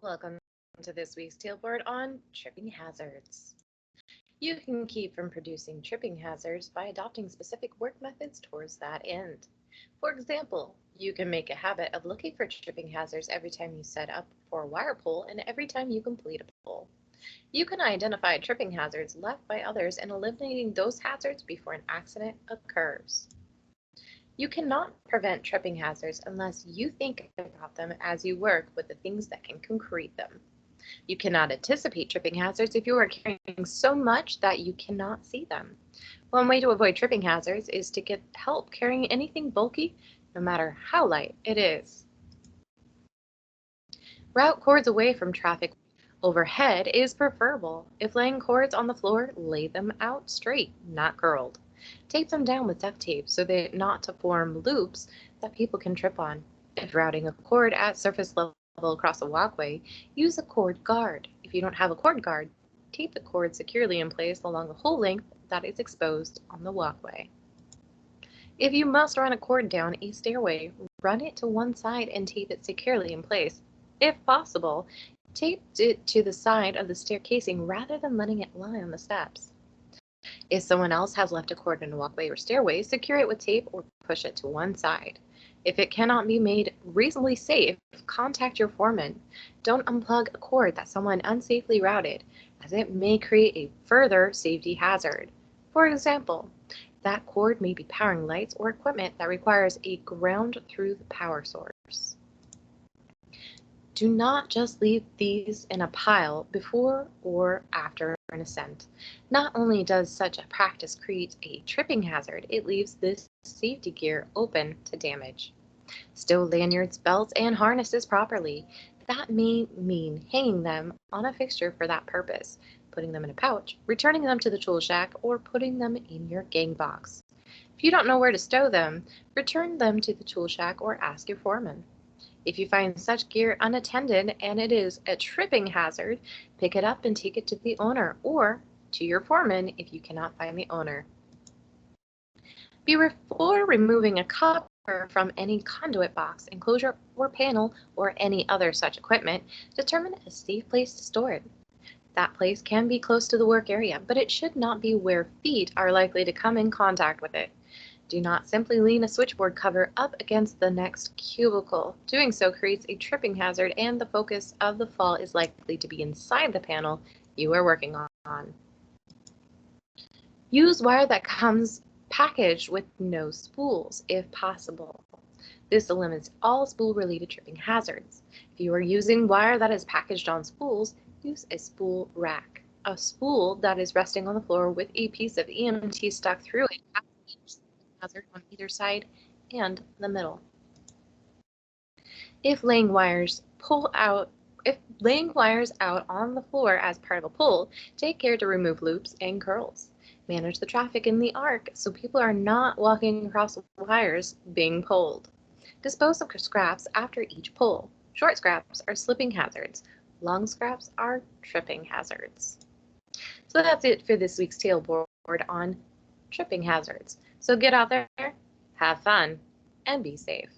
Welcome to this week's Tailboard on tripping hazards. You can keep from producing tripping hazards by adopting specific work methods towards that end. For example, you can make a habit of looking for tripping hazards every time you set up for a wire pull and every time you complete a pull. You can identify tripping hazards left by others and eliminating those hazards before an accident occurs. You cannot prevent tripping hazards unless you think about them as you work with the things that can create them. You cannot anticipate tripping hazards if you are carrying so much that you cannot see them. One way to avoid tripping hazards is to get help carrying anything bulky, no matter how light it is. Route cords away from traffic overhead is preferable. If laying cords on the floor, lay them out straight, not curled. Tape them down with duct tape so that not to form loops that people can trip on. If routing a cord at surface level across a walkway, use a cord guard. If you don't have a cord guard, tape the cord securely in place along the whole length that is exposed on the walkway. If you must run a cord down a stairway, run it to one side and tape it securely in place. If possible, tape it to the side of the stair casing rather than letting it lie on the steps. If someone else has left a cord in a walkway or stairway, secure it with tape or push it to one side. If it cannot be made reasonably safe, contact your foreman. Don't unplug a cord that someone unsafely routed, as it may create a further safety hazard. For example, that cord may be powering lights or equipment that requires a ground through the power source. Do not just leave these in a pile before or after an ascent. Not only does such a practice create a tripping hazard, it leaves this safety gear open to damage. Stow lanyards, belts, and harnesses properly. That may mean hanging them on a fixture for that purpose, putting them in a pouch, returning them to the tool shack, or putting them in your gang box. If you don't know where to stow them, return them to the tool shack or ask your foreman. If you find such gear unattended and it is a tripping hazard, pick it up and take it to the owner or to your foreman if you cannot find the owner. Before removing a cover from any conduit box, enclosure, or panel, or any other such equipment, determine a safe place to store it. That place can be close to the work area, but it should not be where feet are likely to come in contact with it. Do not simply lean a switchboard cover up against the next cubicle. Doing so creates a tripping hazard and the focus of the fall is likely to be inside the panel you are working on. Use wire that comes packaged with no spools if possible. This eliminates all spool-related tripping hazards. If you are using wire that is packaged on spools, use a spool rack. A spool that is resting on the floor with a piece of EMT stuck through it hazard on either side and the middle. If laying wires out on the floor as part of a pull, take care to remove loops and curls. Manage the traffic in the arc so people are not walking across wires being pulled. Dispose of scraps after each pull. Short scraps are slipping hazards. Long scraps are tripping hazards. So that's it for this week's Tailboard on tripping hazards. So get out there, have fun, and be safe.